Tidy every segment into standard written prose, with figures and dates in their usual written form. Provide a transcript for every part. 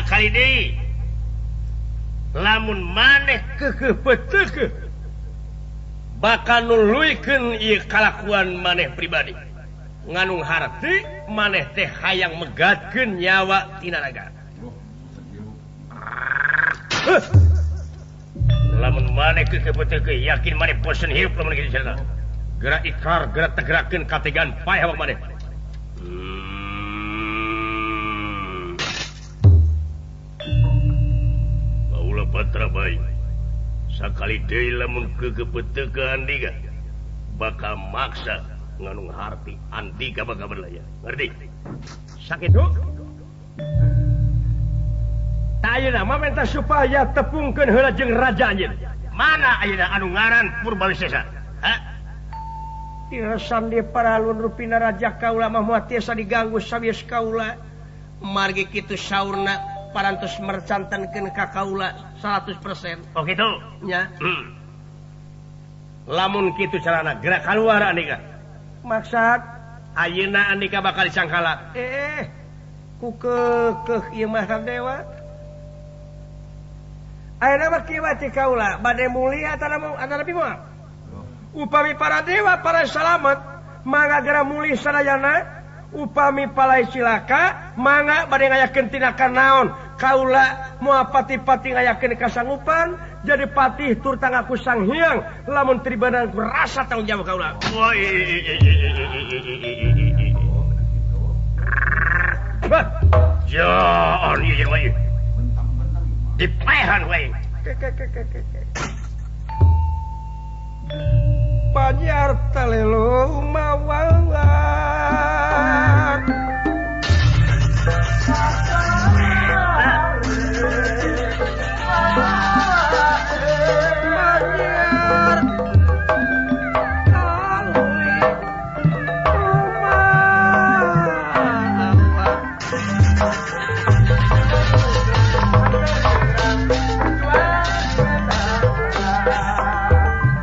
sakali deui lamun maneh keukeuh peteukeun bakal nuluykeun ieu kalakuan maneh pribadi nganung harti maneh teh hayang megatkeun nyawa tina naga. Lamun maneh keukeuh peteukeun yakin maneh bosen hirup lamun kitu cenah. Gerak ikrar, gerak tegerakeun kategan paeh awak maneh. Baula patra baik. Sakali deui lamun keukeuh peteukeun Andika bakal maksa nganung harti Andika bakal berlaya. Ngerti? Sakitu? Ayeuna mah minta supaya tepungkeun heula jeung raja anjeun. Mana ayeuna anu ngaran Purbawisesa? Ha? Tirasan di paralun rupina raja kaula mah moal tiasa diganggu sawius kaula. Margi kitu saurna parantos mercantenkeun ka kaula 100%. Oh kitu? Nya. Lamun kitu carana gerak kaluar Andika. Maksud ayeuna Andika bakal disangkala. Ku keukeuh ieu mah dewa. Ayeuna mah kieu ti kaula bade mulia atanamu atanapi moal. Upami para dewa para salamet mangga gera mulih sadayana upami palai cilaka mangga bade ngayakeun tindakan naon kaula moal pati-pati ngayakeun kasanggupan jadi patih tur tangaku Sang Hyang lamun tribadan ku rasa tanggung jawab kaula. Jon ieu we dipehan we Panyar talelo mawangan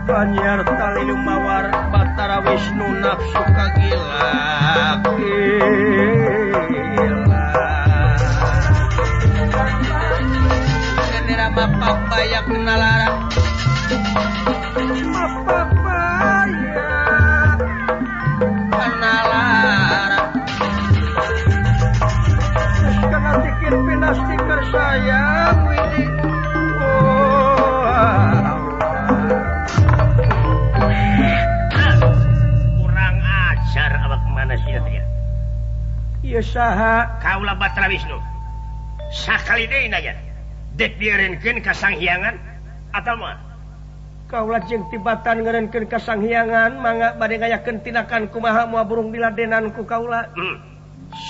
Panyar tali lumawar Batara Wisnu nafsu kagila Kendera bapak bayak kenalara bapak bayak kenalara karena tikir pinas tikir sayang widi ieu saha kaula Batara Wisnu sakali deui naga dek dieureunkeun ka Sang Hyangan atawa moal kaula jeung tibatan ngeureunkeun ka Sang Hyangan mangga bade ngayakeun tindakan kumaha moal burung diladenan ku kaula.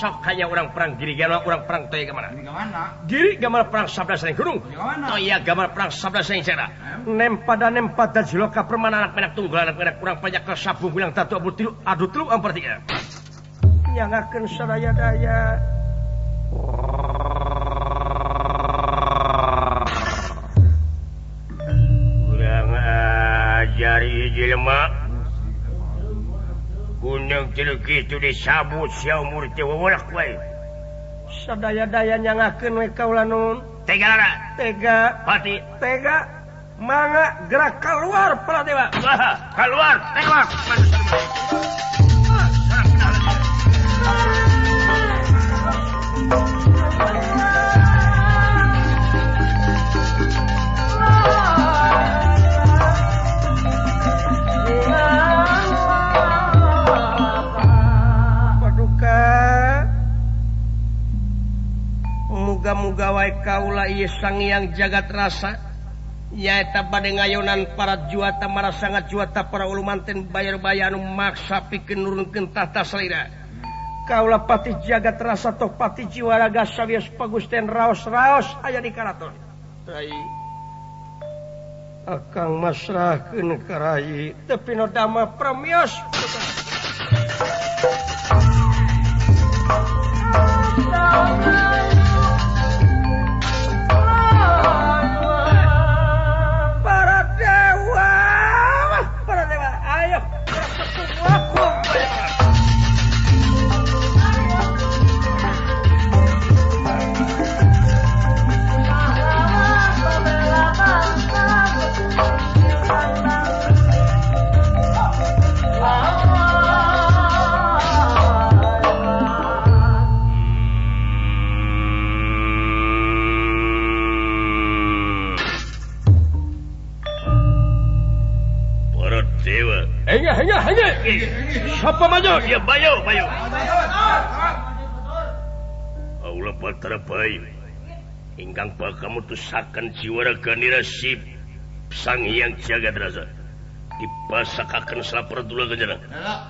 Sok hanya urang perang giri gambar urang perang toya gamana giri gambar perang sabda saling gunung toya gambar perang sabda saling cera nempada nempada jiloka permana anak menak tunggal anak menak urang pajak ke sabung bilang tatu abu tilu adu telu ampar tiga nyangakeun sadaya-daya urang ajari jelema gunung tilu kitu disabut sia umur teh wawarak wae sadaya-daya nyangakeun we kaula nun tega lara tega pati tega mangga gerak keluar para dewa keluar tewak muga-muga wae kaula ieu Sang Hyang jagat rasa nyaeta bade ngayonan para juata marasangat juata para ulumanten bayar-bayar anu maksa pikeun nurunkeun tahta salira kaula patih jagat rasa toh patih jiwa raga sawios pagusten raos-raos aya di karaton rai akang masrahkeun ka rai tepi no dama pramios Dewa. Siapa maju? Ya Bayu. Allah Patra Bayu. Ingkang bakal mutusaken jiwa raganira si Sang Hyang Jagadrasa. Dipasakaken salaperdula ganjana.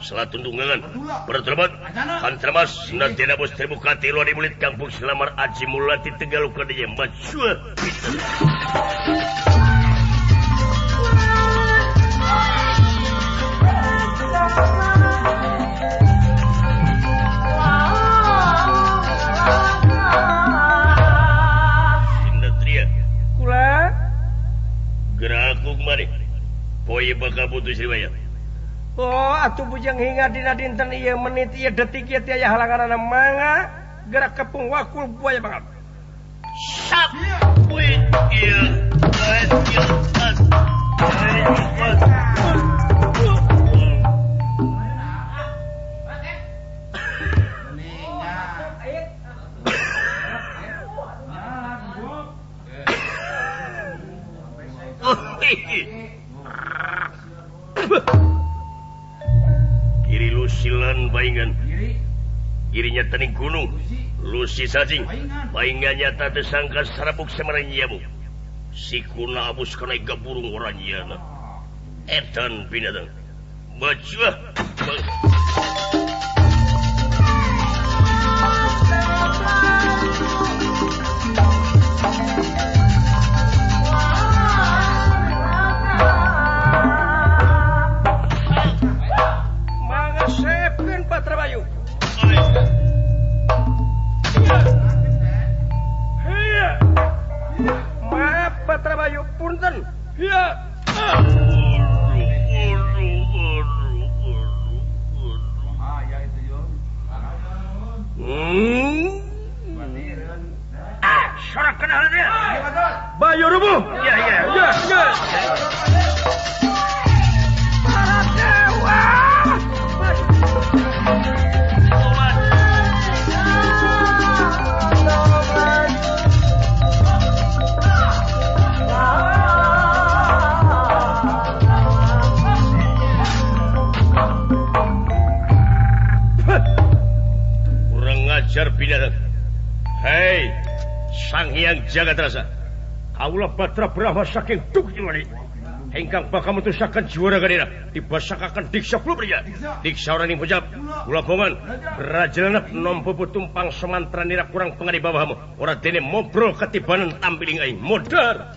Salatundungan pertrebat kantramas nadena bos terbukati luar dimulit kampung Selamar Aji Mulati Tegaluh kadaya maju. Geraku kemari poe bakal putus riwayat. Oh atuh bujang hingga dina dinten ieu menit ieu detik ieu teh aya halanganna mangga gerak kepung wakul buaya banget. Sap we ieu Giri lusilan baingan. Girinya tening gunung. Lusi sajing. Baingannya tata sangka sarabuk semerenyamu. Sikuna abus kanaiga burung oranyana. Edan binatang. Bajuah. Bayu. Maaf Patra Bayu, punten. Ya. Sorak kenal dia. Bayu rubuh. Ya. Para dewa. Ajar binatang. Hei, Sang Hyang Jagadrasa. Kaulah Batra Brahma saking Dukjawani. Ingkang bakal mutusaken jiwa raganira dibasakaken diksa kula priya. Diksa oraning pujab kula bongan brajalanep nampa tumpang semantranira kurang pangadi bawahamu. Ora dene mobrol ketibanan tampiling aing modar.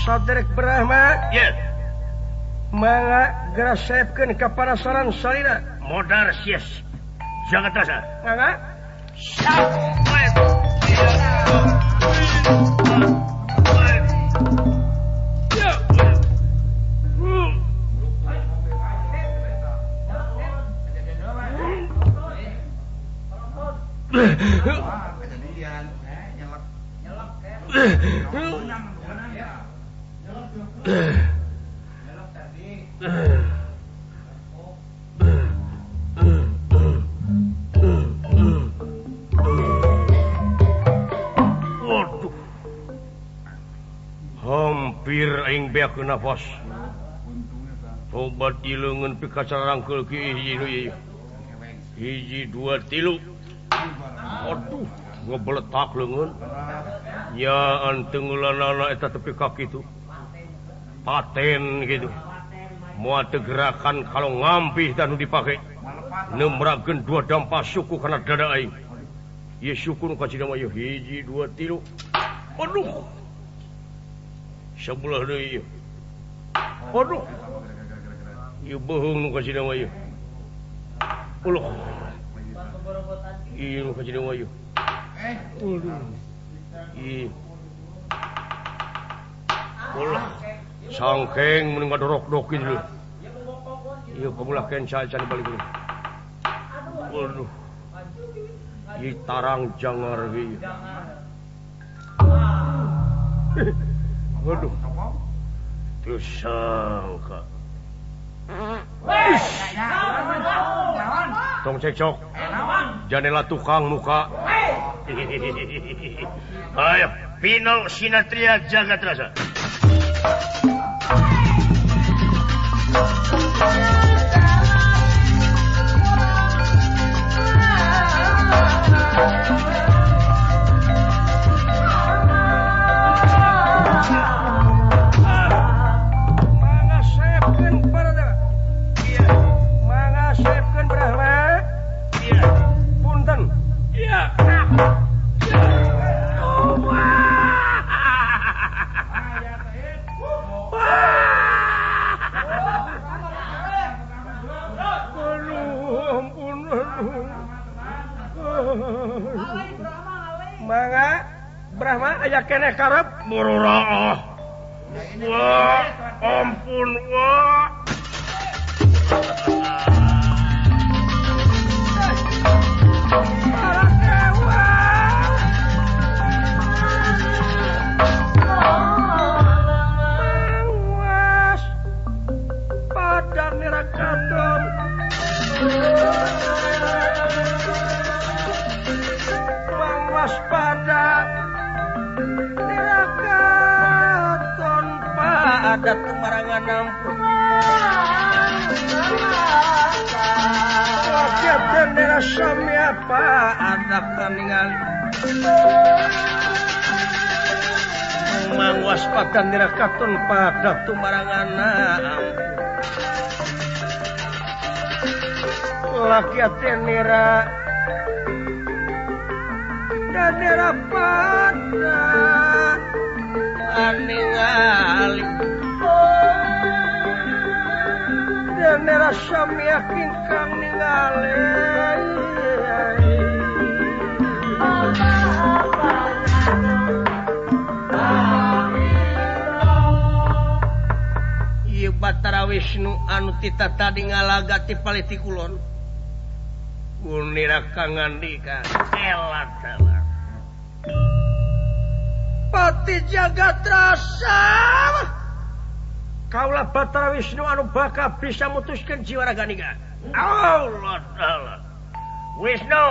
Saderek Brahma. Ya. Mangga grasepkeun ka parasaran salira. Modar sias. Jagadrasa. Mangga. Sampai. Ya. Waduh. Hampir aing beakeun nafas. Tobat ileungeun pikasarangkeul ki hiji 2 3. Aduh, ngobeletak leungeun. Nya antengeulanana eta tepi kaki itu. Paten gitu. Moal teu gerakan kalau ngampih tanu dipake. Nembrakeun 2 dampak suku kana dada aing. Ieu suku nu kacida mah ieu hiji 2 3. Aduh. Sabelah deui ieu. Aduh. Ieu beheung nu kacida mah ieu. Ulah. Ieu nu kacida mah ieu. Aduh. Ieu. Ulah. Sangkeng mending ngadorok-dokin dulu. Iya kamulah kenca balik dulu. Waduh. Ih tarang jangar ge. Waduh. Teu sangka. tong cekcok janela tukang muka ayo Pino Sinatria Jagat Rasa Mangga Brahma aya keneh karep mururah wah ampun wah mangwas pada nerakaton pada nerakaton pada tumarangan ampun Kaget nera sami apa ada kaningali mangwas pada nerakaton pada tumarangan ampun laki nera daerah pada aningali daerah sami yakin kang ningali ieu Batara Wisnu anu titata ngalaga ti paleti kulon unira kang ngandika elat Pati Jagat Rasa kaulah Batara Wisnu anu bakal bisa mutuskeun jiwa raganiga Allah Allah Wisnu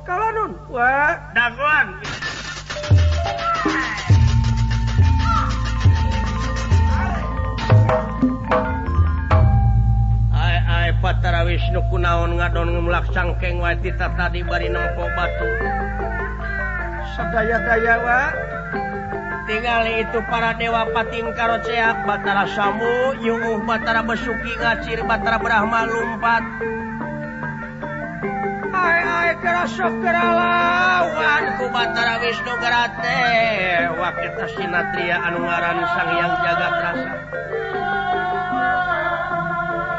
kalanun wah dagoan ai Batara Wisnu kunaon ngadon ngemulak cangkeng wae tita tadi bari nempo batu sadaya-daya wa tinggali itu para dewa pating karoceak Batara Sambu Yunguh Batara Besuki ngacir Batara Brahma lumpat ai kerasok keralawan ku Batara Wisnu gerate wakita Sinatria anu ngaran Sang Hyang Jagat Rasa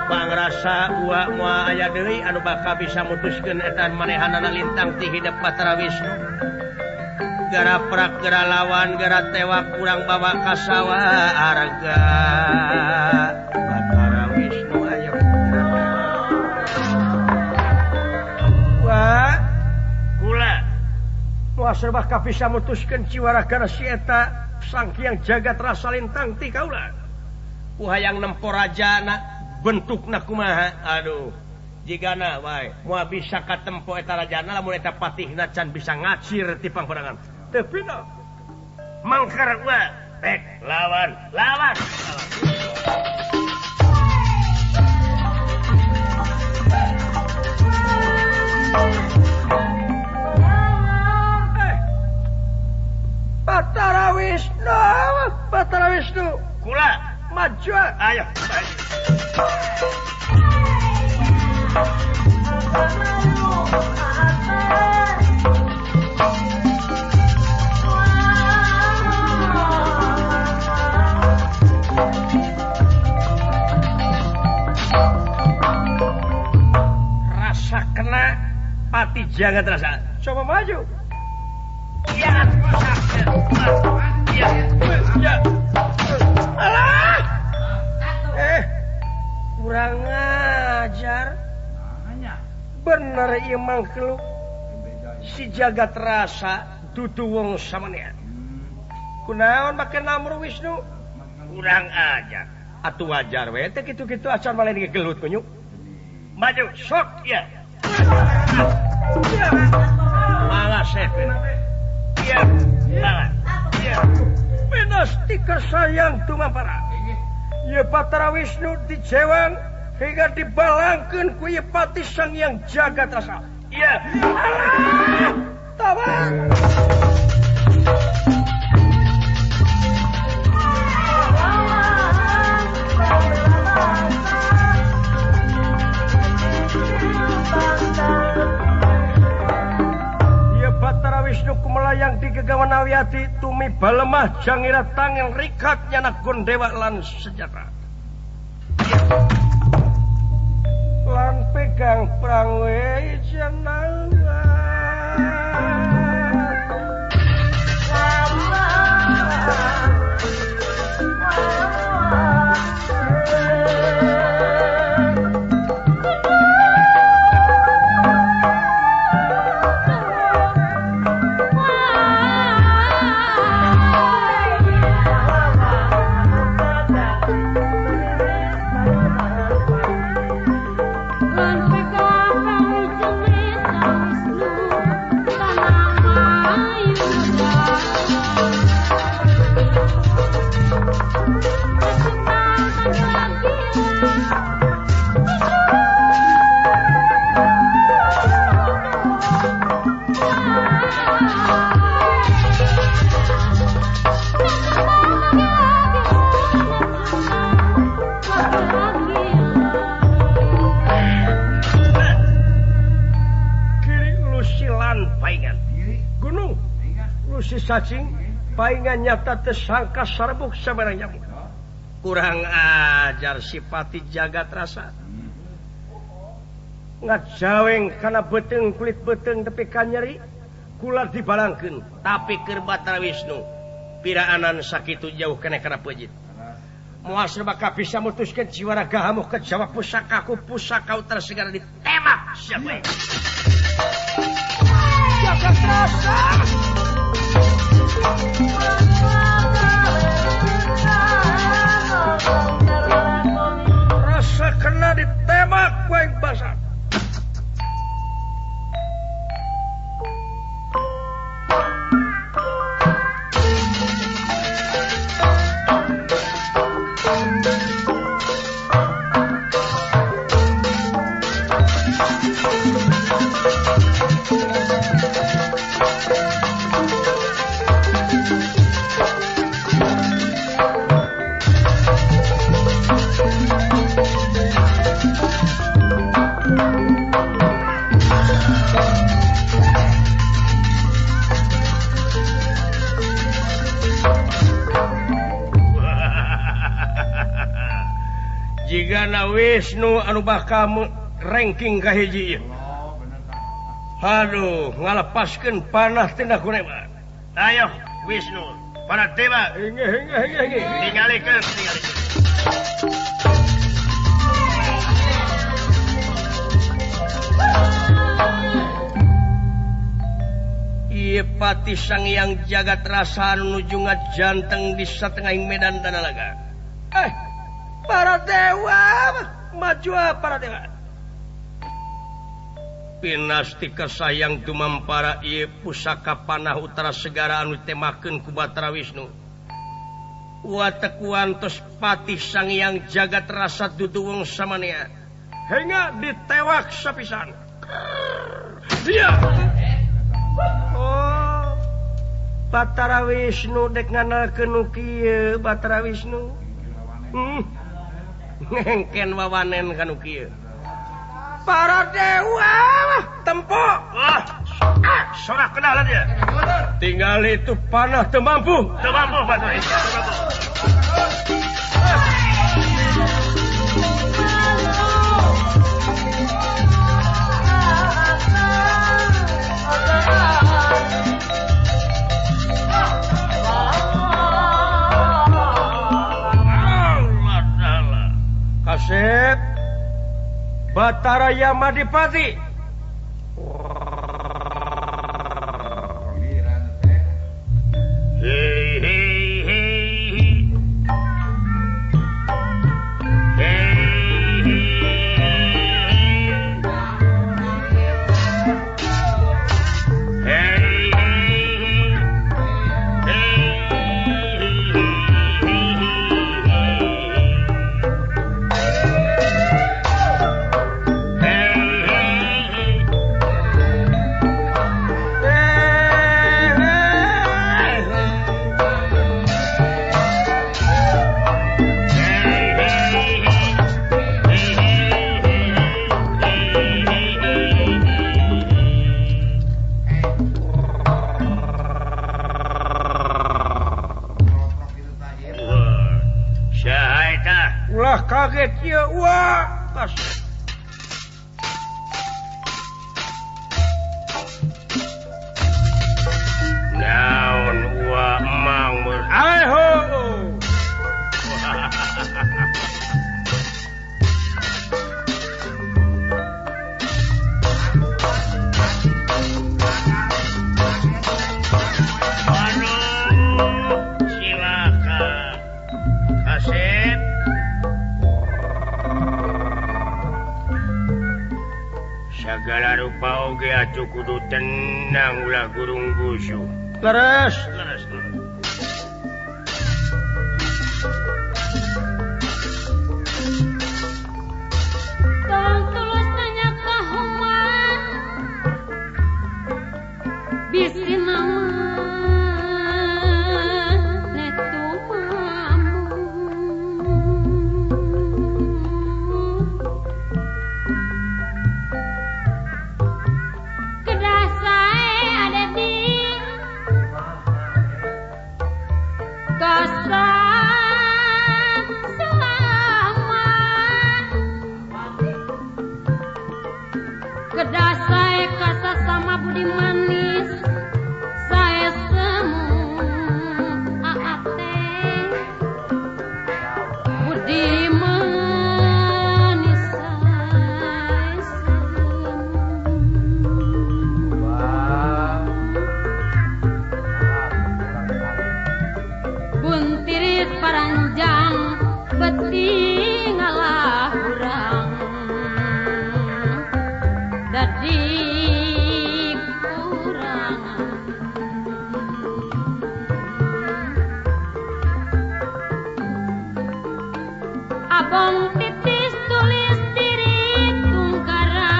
pangrasa uak moal aya deui anu bakal bisa mutuskeun eta manehanana lintang ti hidup Batara Wisnu gara prak gara lawan gara tewak kurang bawa kasawa arga Batara Wisnu ayo wah kula moal serba bisa mutuskeun ciwaragana si eta Sang Hyang Jagat Rasa lintang ti kaula ku hayang nempo rajana bentukna kumaha aduh jigana wae moal bisa katempo eta rajana lamun eta patihna can bisa ngacir ti pangperangan teu pina mangkar wa lawan Batara Wisnu kula maju ayo rasa kena Pati Jagat Rasa coba maju ya alah kurang ngajar bener ieu mangkluk si Jagat Rasa dudu wong samania kunaon make namru Wisnu kurang ajar atuh wajar we teh kitu-kitu acan malih gelut kunyuk maju sok ya sayang tumapara ye Batara Wisnu dijewan hingga dibalangkeun ku ye Pati Sang Hyang Jagat Rasa. Iya. Tabang. Batara Wisnu kumelayang di Gegawan Awiati tumi balemah jangira tangil rikat nyanak gondewa lan senjata lan pegang prangwe jenangan cacing paingan nyata tersangka sarbuk sabarang nyamuk kurang ajar si Pati Jagat Rasa ngajaweng karena beteng kulit beteng tepi kanyeri kula dibalangkeun tapi keur Batara Wisnu piraanan sakitu jauh kena kana peujit moal serba bisa mutuskeun jiwa raga hamuh ke Jawa pusakaku pusaka utara segala ditembak siapa Jagat Rasa rasa kena ditembak kuing basah jigana Wisnu anu bakal ranking kahiji aduh ngalepaskeun panah tina kuneman ayo Wisnu panah tembak tingalikeun ieu Pati Sang Hyang Jagat Rasa nuju ngajanteng di satengahing medan Danalaga para dewa maju para dewa pinasti kasayang dumampara ieu pusaka panah utara segara anu temakeun ku Batara Wisnu watekuantos Pati Sang Hyang Jagat Rasa dudu wong samanea hingga ditewak sapisan dia oh Batara Wisnu dek nganalkeun nu kieu Batara Wisnu ngengken wawanen kanu kieu para dewa tempo sorak kenalan dia tinggal itu panah teu mampu Batara kasep Batara Yamadipati dia wah kas naon wa emang aho segala rupa oge acu kudu tenang ulah gurung gusu leres tolong tulus tanya kahuma bisi nama netu mamu kedasai ada di kasak selama kedasai kasa sama budi manis saya semu aate budi manis saya semu buntiris paranjang beti ngalah urang dadi kurangan abang titis tulis diri tunggara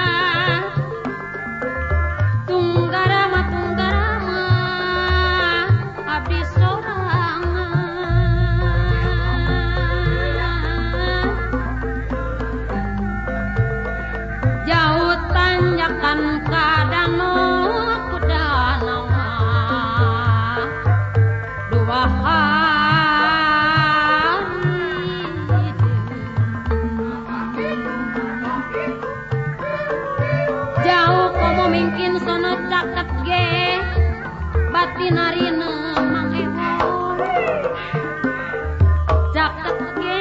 mah abdi sorangan jauh tanjakan kadano kudanawa dua hari jauh komo mungkin sono caket ge batinarina mangewo caket ge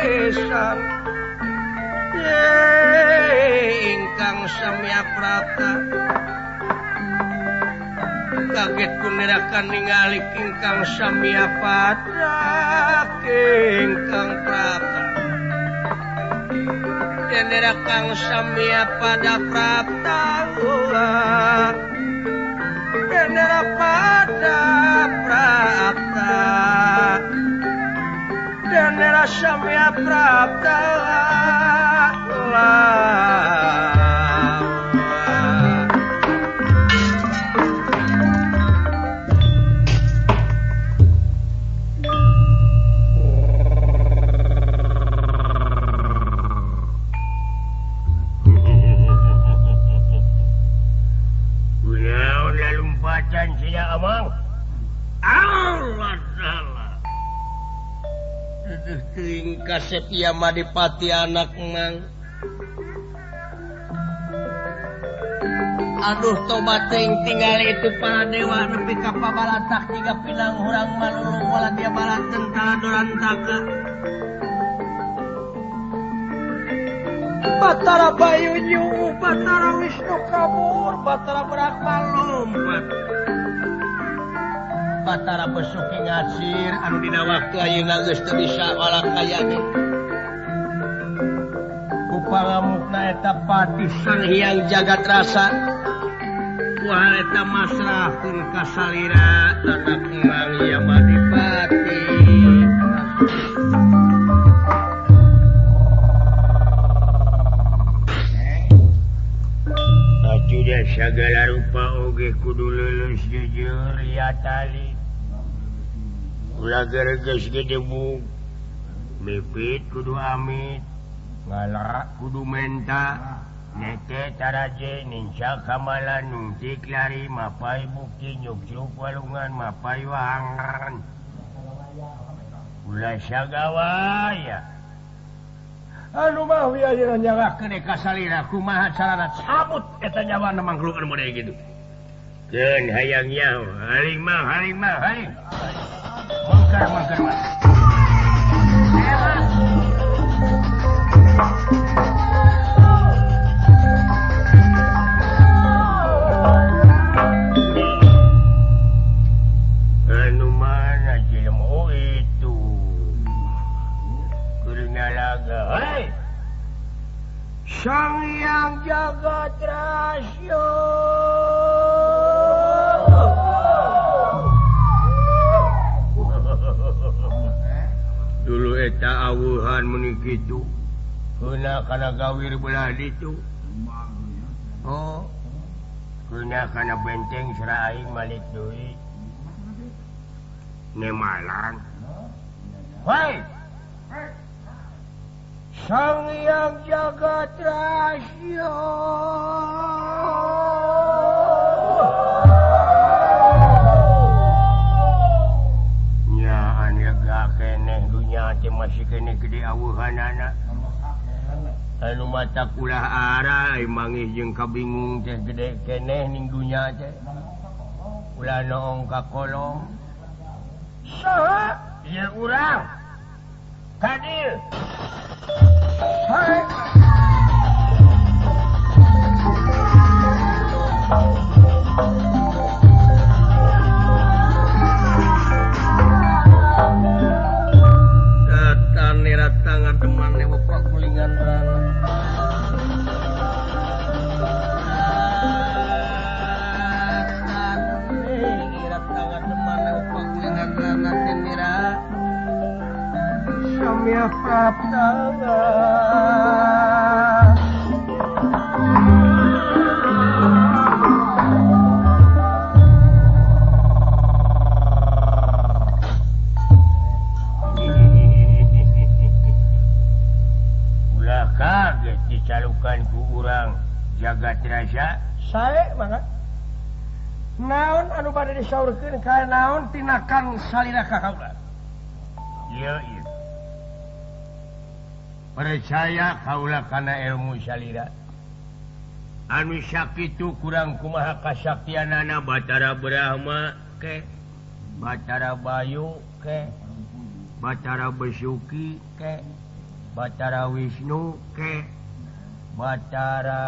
pisan ingkang samya prata kaget kunirakan ningali ingkang samya pada ingkang prata kenirakan samya pada prata kenira pada prata kenira samya prata Setia Madipati anak mang aduh tobat tinggal itu para dewa nepi ka pabalatak jiga pinang hurang malulung wala dia balat tentara dorantaka Batara Bayunyu Batara Wisnu Kabur Batara Berakmal lompat Batara Besuki ngasir anu dina waktu ayeuna geus teu bisa walak kayane upangamukna eta Patih Sang Hyang Jagat Rasa kumaha eta masrahkeun ka salira anak Mang Yamadipati Ajuda sagala rupa oge kudu lulus jujur ya tali ulah gereges gedebuk mipit kudu amit ngala kudu menta nete taraje ninca kamala nungtik lari mapai bukti nyuk-nyuk walungan mapai wahangan ulah sagawa ya anu mah wieu ayeuna nyalakeun ka salira kumaha carana cabut eta nyawa na manggluk anu model kitu keun hayang nyaho haling haling mangkar mah anu mana jelema itu kurina laga hei Sang Hyang Jagat Rasa dulu eta awuhan meni kitu heuna kana gawir belah ditu oh heuna kana benteng sira aing malik deui nemalan hei Sang Hyang Jagat Rasa masih kene gede awuhanana anu mata kulah arah mangih jeung kabingung teh gede keneh ning dunya teh ulah noong ka kolong saha ieu urang ka dieu hai tangan teman yang bapak kulingan rana tangan teman yang bapak kulingan rana tenira samya prapta Jagat Rasa sae mangga naon anu bade disaurkeun ka naon tinakan salira ka kaula ieu percaya kaula kana ilmu salira anu sakitu kurang kumaha kasaktianana Batara Brahma ke Batara Bayu ke Batara Besuki ke Batara Wisnu ke Batara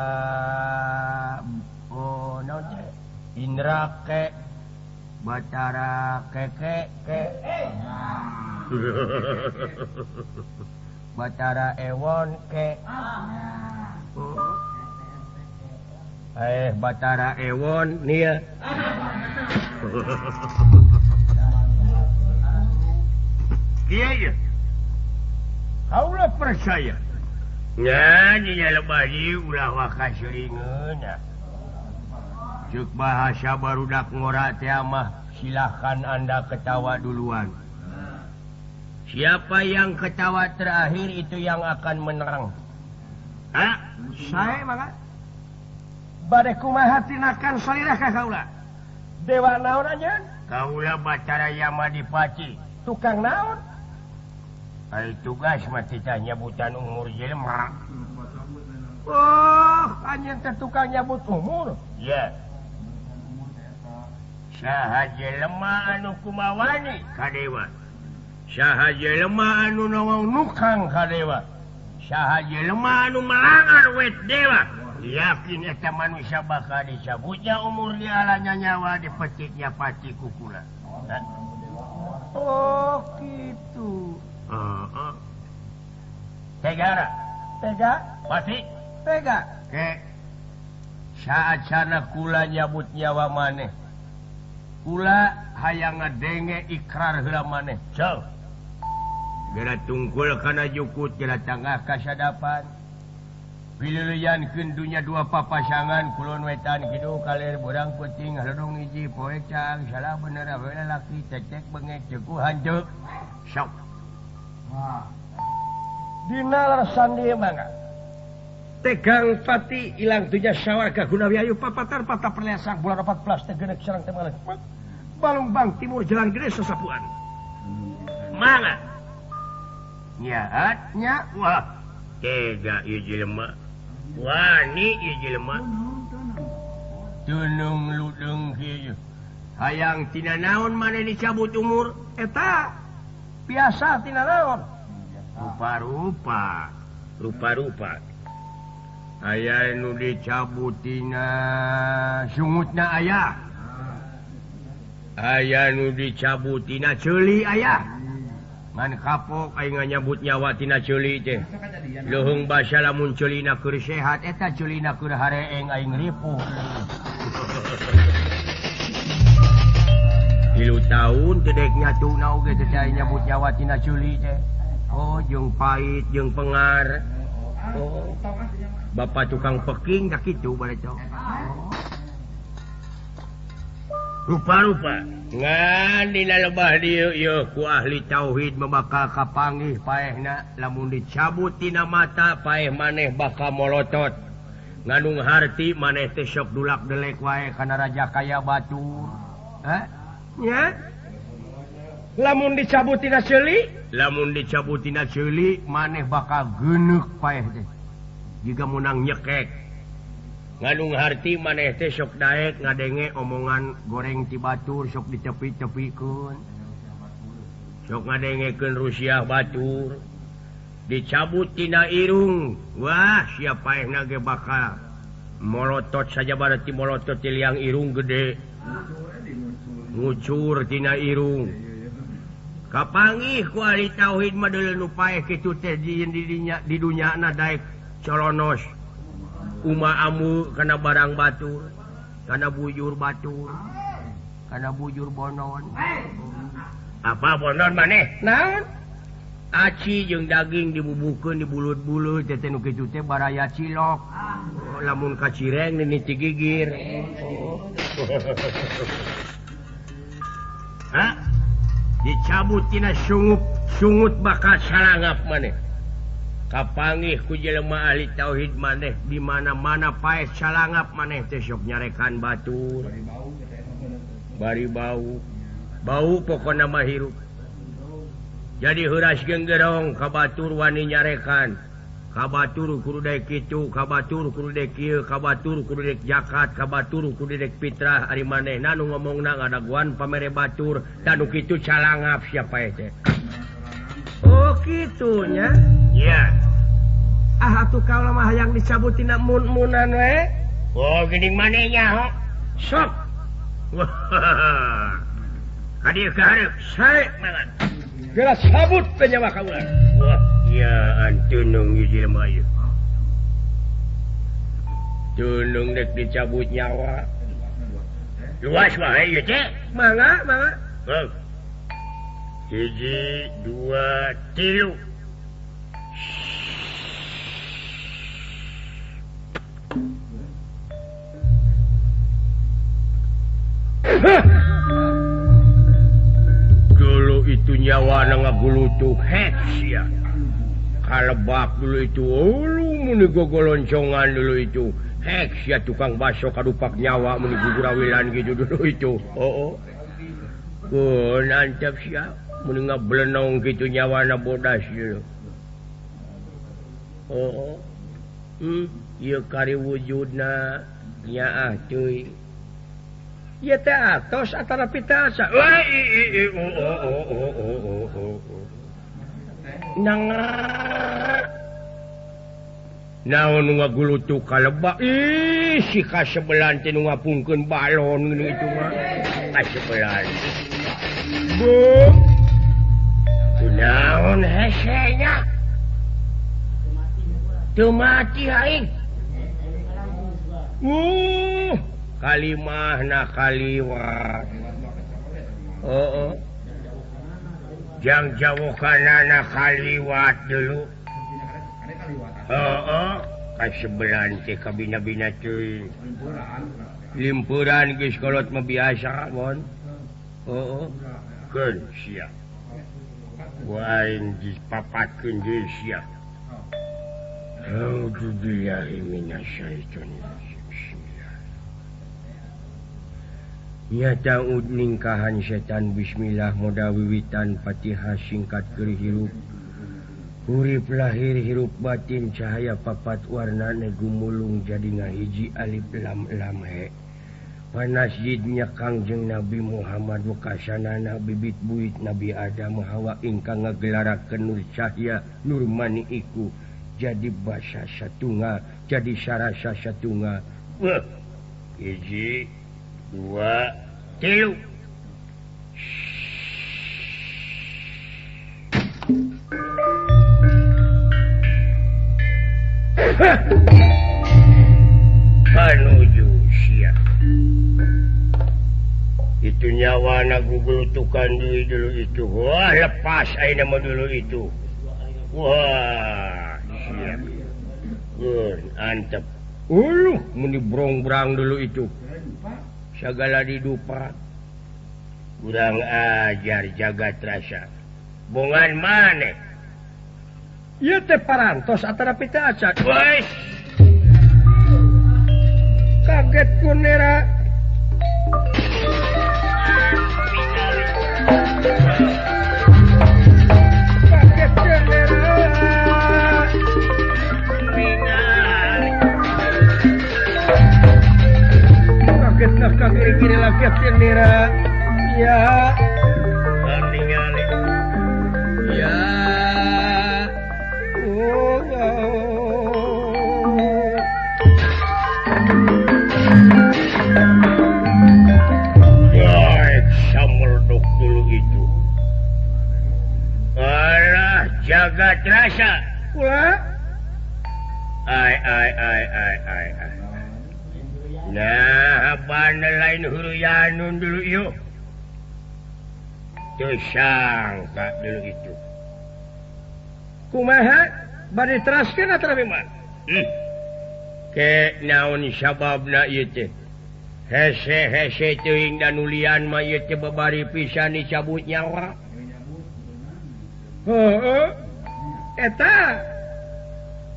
Indra ke Batara keke ke Batara Ewon ke Batara Ewon nih ya kaulah percaya nyanyi lebih ulah wakaseringan cuk bahasa barudak ngora teh mah silahkan Anda ketawa duluan. Siapa yang ketawa terakhir itu yang akan menang. Saya maka bade kumaha tinakan salirah ka kaula. Dewa naon aja? Kaula Batara Yamadipati. Tukang naon? Ai tugas mah tita nyabutan umur jelema. Oh, anjeun teh tukang nyabut umur. Ya. Saha jelema anu kumawani ka dewa. Saha jelema anu nawang nukang ka dewa. Saha jelema anu melangar wet dewa. Yakin eta manusia bakal dicabutnya umur dialanya nyawa dipetiknya pati kukula. Oh gitu. Tega. Tega? Pati? Tega. Ke saat sana kula nyabut nyawa maneh. Kula hayang ngadenge ikrar heula maneh. Cel. Geura tungkul kana jukut geura tangah kasadapan. Pililiankeun dunya dua papasangan kulon wetan kidu kalir burang peuting haledong hiji poe cang salah bener we lalaki cecek bengek ceku hanjeuk. Sok. Dina larsan dieu mangga. Tegang pati ilang dunya sawarga gunawi ayu papatar patah perliasang bulan 14 teh geuneuh sareng teh malih. Balungbang timur jalan gede sesapuan. Mana? Nyaat nya wah tega ieu jelema. Wani ieu jelema. Tunung ludeung kieu. Hayang tina naon maneh dicabut umur? Eta biasa tina naon? Rupa-rupa. Aya nu dicabut tina sungutna aya. Aya nu dicabut tina ceuli aya. Man kapok aing nyabut nyawa tina ceuli teh. Leuheung basa lamun ceulina keur sehat eta ceulina keur hareeng aing ripuh. 3 tahun teh dek nyatuna oge teh nyabut nyawa tina ceuli teh. Oh jeung pait jeung pengar. Oh. Bapak tukang peking dak kitu bade cok. Rupa-rupa ngan dina lebah dieu yeuh ku ahli tauhid bakal kapanggih paehna lamun dicabut tina mata paeh maneh bakal molotot nganung harti maneh teh sok dulak delek wae kana raja kaya batur. Nya lamun dicabut tina ceuli maneh bakal geuneuk paeh teh jiga munang nyekek. Nganung harti maneh teh sok daek ngadenge omongan goreng ti batur sok ditepi-tepikeun. Sok ngadengekeun rusiah batur. Dicabut tina irung. Wah, sia paehna ge bakal molotot saja barati molotot ti liang irung gede. Ngucur tina irung. Kapanggih ku ahli tauhid mah deuleu nu paeh kitu teh di dunyana daek colonos. Uma amu kana barang batur, kana bujur batur, kana bujur bonon. Apa bonon maneh? Naon? Aci jeung daging dibubuhkeun di bulut-bulut teh nu kitu teh baraya cilok. Lamun ka cireng nini ti gigir. Dicabut tina sungut bakal salangap maneh. Kapanggih ku jelema ahli tauhid maneh di mana-mana paeh salangap maneh teh sok nyarekan batur. Bari bau. Bau pokona mah hirup. Jadi heuras genggerong ka batur wani nyarekan. Ka batur kudu daek kitu, ka batur kudu daek kieu, ka batur kudu daek zakat, ka batur kudu daek fitrah ari manehna nu ngomongna ngadaguan pamere batur, tanu kitu salangap sia paeh teh. Oh gitunya ya tuh kalau mah yang dicabut tina mun-munan we gini manehnya sok hadir ke hareup saya mangan geus sabut teh nyawa kaula wah ya antunung hiji mah ieu tunung dek dicabut nyawa luas mah ieu teh mangga hiji 2 3 dulu itu nyawa ngagulutuk heks ya kalebak dulu itu muni gogoloncongan dulu itu heks ya tukang baso kadupak nyawa muni gugurawilan gitu dulu itu nantep siya muni ngablenong gitu nyawa na bodas dulu iya kari wujudna nyaah cuy ya teh atos atara pitasa naon ngagulutuk kalebak si kasebelan teh nu ngapungkeun balon ngeuning itu mah kasebelan naon hesenya teu mati aing kalimahna kaliwat jang jawukanana kaliwat dulu kasebelan teh kabina-bina cuy limpuran geus kolot mah biasa mon keun sia waing dipapatkeun deui sia A'udzubillahi minasyaitonir nyata ningkahan setan bismillah moda wiwitan Fatihah singkat keur hirup urip lahir hirup batin cahaya papat warnana gumulung jadi ngahiji alif lam lam he panasjidnya Kangjeng Nabi Muhammad wakasanana bibit buit Nabi Adam Hawa ingkang ngagelarakeun nur cahya nur mani iku jadi basa satunga jadi sarasa satunga hiji 2 3 panuju sia itu nyawa na gugulutukan dulu itu wah lepas ayeuna mah dulu itu wah siap antep muni brong-brang dulu itu segala didupa kurang ajar jagat rasa bongan maneh ieu teh parantos atara pita acan wes kaget kunera kaget kunera kaget kiri-kiri lagi kunera ya ningali ya samurduk dulu itu alah jagat rasa ulah ai nah bana lain huruyanun dulu yuk teu sangka dulu itu kumaha bade teraskeun atuh memang ke naon sababna ieu teh hese teuing dan ulian mah ieu teh babari pisan dicabut nyawa eta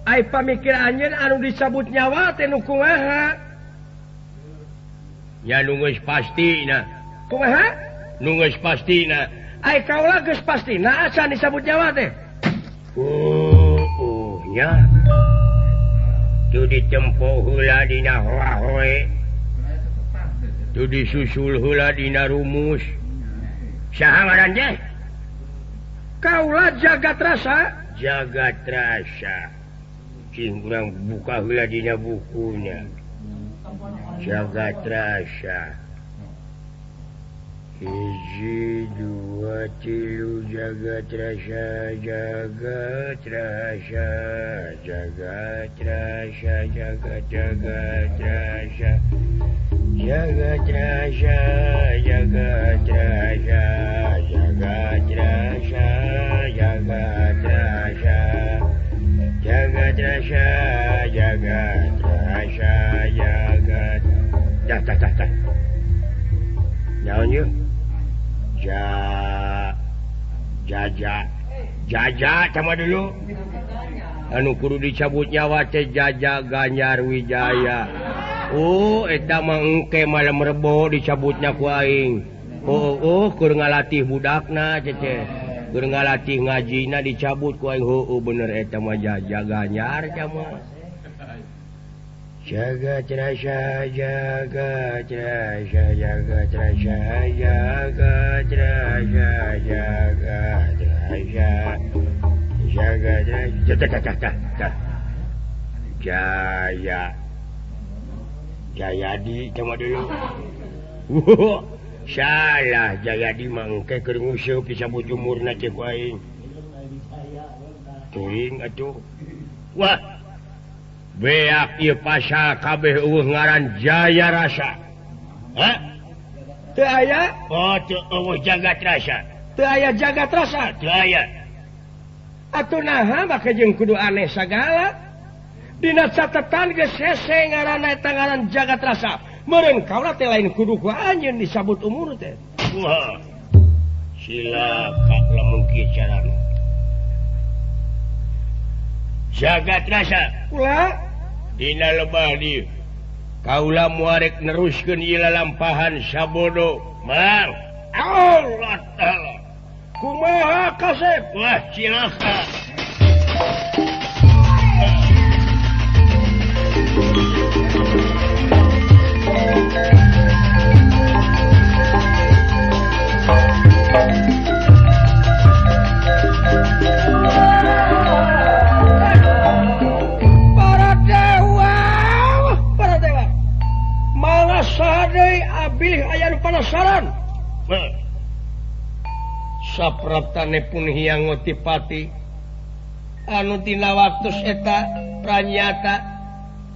ai pamikiranjeun anu dicabut nyawa teh nu kumaha nya nu geus pastina kumaha nu geus pastina ai kaula geus pastina acan dicabut nyawa teh nya tu ditempo heula dina hoahoe tu disusul heula dina rumus saha ngaran teh Kaulah jagat rasa kurang buka wiladinya bukunya jagat rasa 1 2 3 jagat rasa jagat rasa jagat rasa jagat rasa jagat rasa jagat rasa jagat rasa jagat rasa jagat rasa jagat rasa jagat dah naon yeuh jaja sama dulu anu kudu dicabut nyawa teh Jaja Ganyar Wijaya eta mah engke malam rebo dicabutnya ku aing keur ngalatih budakna cece keur ngalatih ngajina dicabut ku aing bener eta mah Jaja Ganyar mah jagat rasa jagat rasa jagat rasa jagat rasa jagat rasa jagat rasa Jayadi sama dulu salah Jayadi mangke keur nguseup disambut umurna cek aing teuing atuh wah beak ieu pasal kabeh eueuh ngaran Jaya Rasa. Hah? Teu aya? Oh, teu eueuh jagat rasa. Teu aya jagat rasa? Teu aya. Atuh naha make jeung kudu aneh sagala. Dina catetan geus hese ngaranna eta ngaran jagat rasa. Meureun kaula teh lain kudu ku anjeun disabut umur teh. Wah. Silakan lamun kieu carana. Jagat rasa. Ulah dina lebah dieu kaula muarek neruskeun ieu lalampahan sabodo mang Allah taala kumaha kasep wah cilaka penasaran sapraptane pun hiang ngotipati anu tina waktos eta pranyata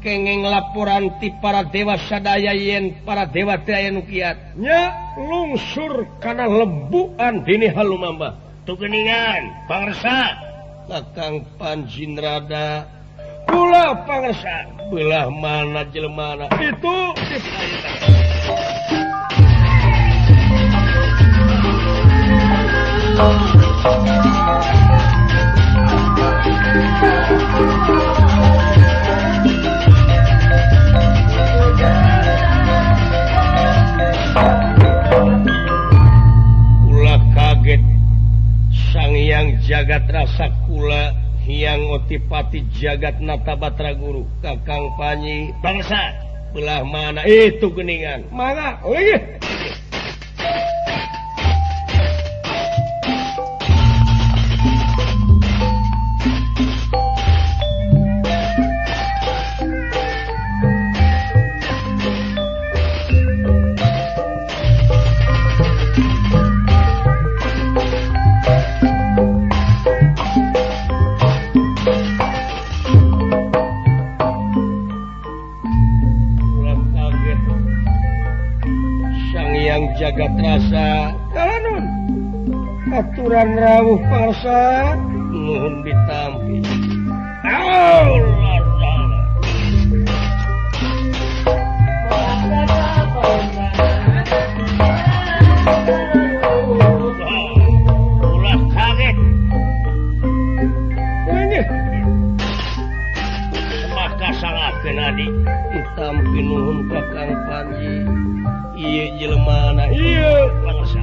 kenging laporan ti para dewa sadaya yen para dewa teh aya nu kiat nya lungsur kana lembuan dini halumamba tu geuningan pangresa Kakang Panjinrada kula pangresa belah mana jelmana itu Kula kaget Sang Hyang Jagat Rasa kula Hyang Otipati Jagat Natabatra Guru Kakang Panji bangsa belah mana itu geningan mana Jagat Rasa kalanun aturan rawuh pangresa nuhun ditampi Allah ulah kaget ini maka sangakeun adi ditampi nuhun Kakang Panji iya jelmana iya bangsa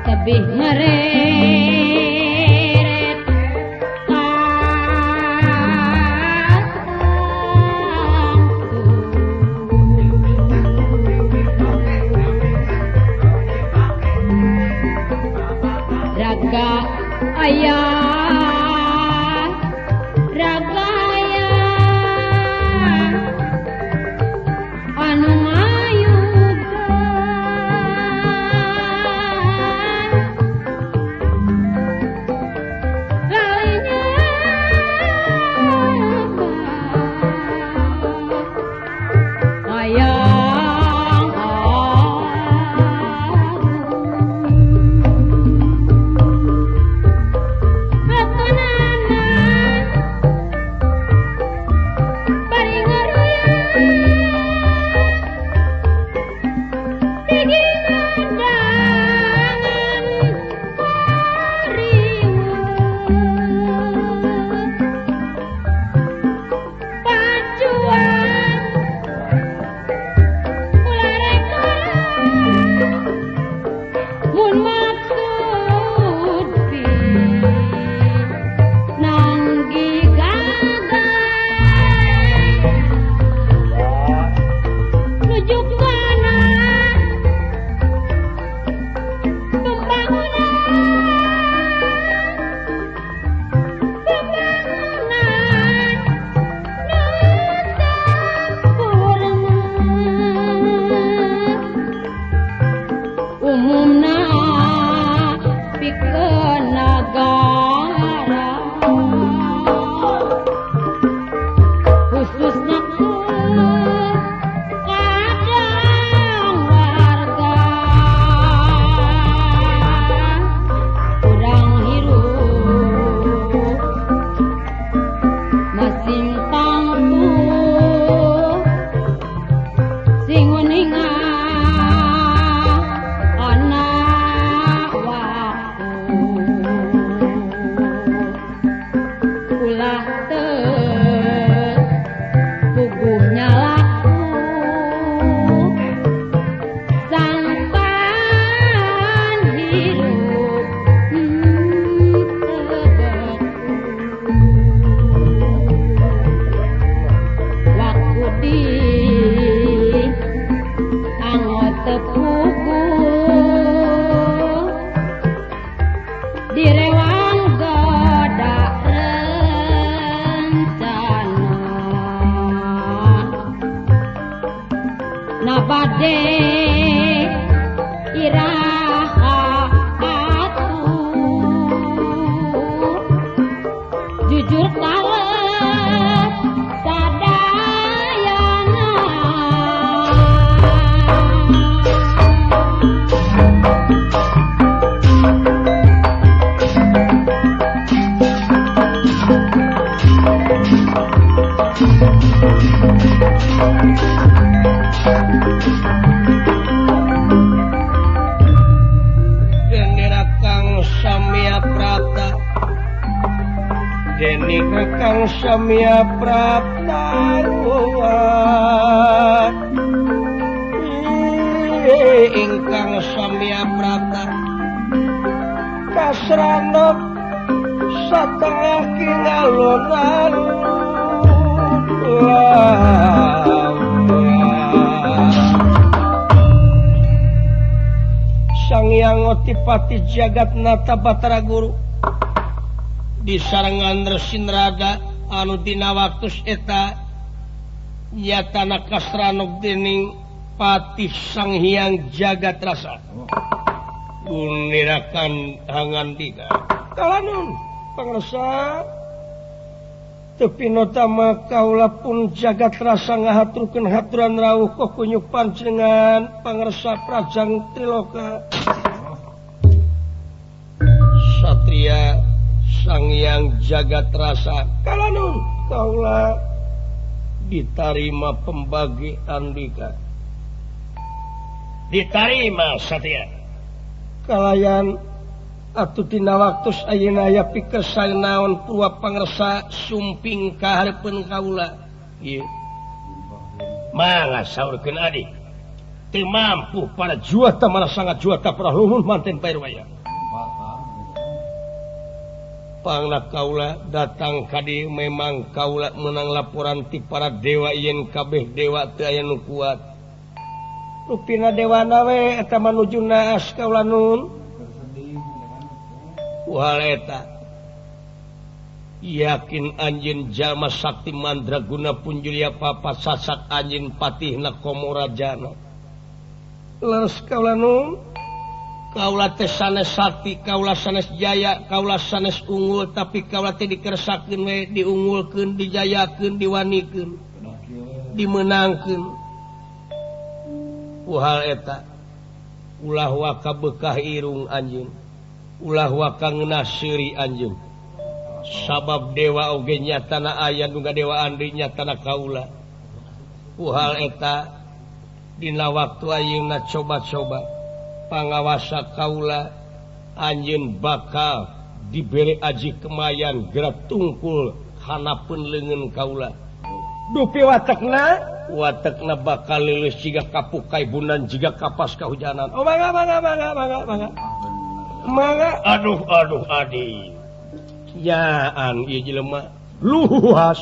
tebih ngereret raga ayah raga ayah anu bade iraha jujur kalah sadayana Deni Kakang Samya Prapta ingkang Samya Prapta kasranok satengah kingalon Sang Hyang Otipati Jagatnata Batara Guru di sarangan Resinraga anu dina waktus eta nyatana kasranok dening Patih Sang Hyang Jagatrasa gunirakan hangandika kalanun pangresa tepi notama kaula pun Jagatrasa ngahaturkeun haturan rawuh kokunyuk panjenengan pangresa Prajang Triloka Satria Sang Hyang Jagatrasa kalanun kaula ditarima pembagi andika ditarima Satya kalayan atuhdina waktu ayeuna aya pikersang naon pua pangresa sumping ka hareupeun kaula ieu mangga saurkeun adi teu mampu para juata mana sangat juata para luhun manten pairwaya pangna kaula datang ka dieu memang kaula menang laporan ti para dewa yen kabeh dewa teu aya nu kuat rupina dewana we eta manuju naas kaula nun waleta yakin anjeun jalma sakti mandraguna punjulia papa sasak anjeun patihna komorajana leres kaula nun kaula teh sanes sakti kaula sanes jaya kaula sanes unggul tapi kaula teh dikeresakeun we diunggulkeun dijayakeun diwanikeun dimenangkeun uhal eta ulah waka bekah irung anjeun ulah waka ngeunah seuri anjeun sabab dewa oge nyatana aya nu dewa andri nyatana kaula uhal eta dina waktu ayeuna coba-coba pangawasa kaula anjeun bakal dibere aji kemayan gerak tungkul hanapeun leungeun kaula dupi watekna bakal leuleus jiga kapukai bunan jiga kapas kahujanan oh mangga aduh adi yaan ieu jelema luas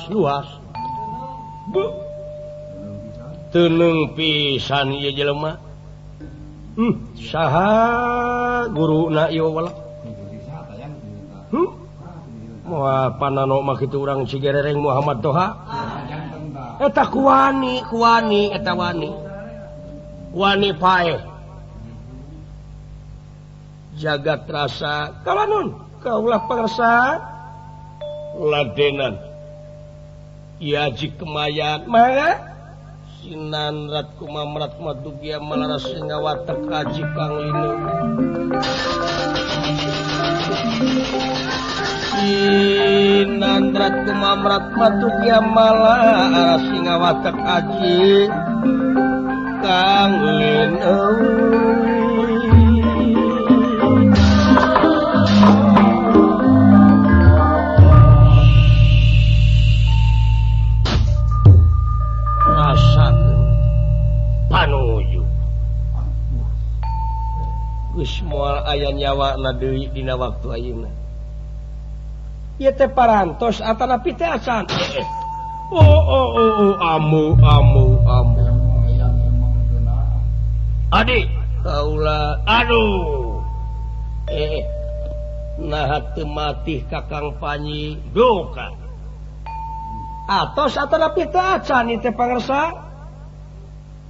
teuneng pisan ieu jelema saha guruna ieu wala moal panano mah kitu urang Cigerereng Muhammad Toha eta kuwani eta wani pae jagat rasa kalanun kaulah pangresa ladenan iaji kemayan mangga sinanrat kumamrat madugia malaras ngawatek aji kang linu sinanrat kumamrat madugia malaras ngawatek aji kang linu moal aya nyawana deui dina waktu ayeuna ieu teh parantos atanapi teh acan amu adik kaula aduh nah teu matih kakang Panyi doka atos atanapi teh acan ieu teh pangarsa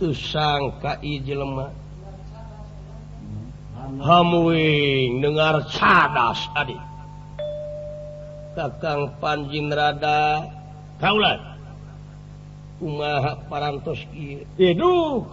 teu sangka ieu jelema hamuing dengar cadas adik kakang Panji rada kaulan kumaha parantos kieu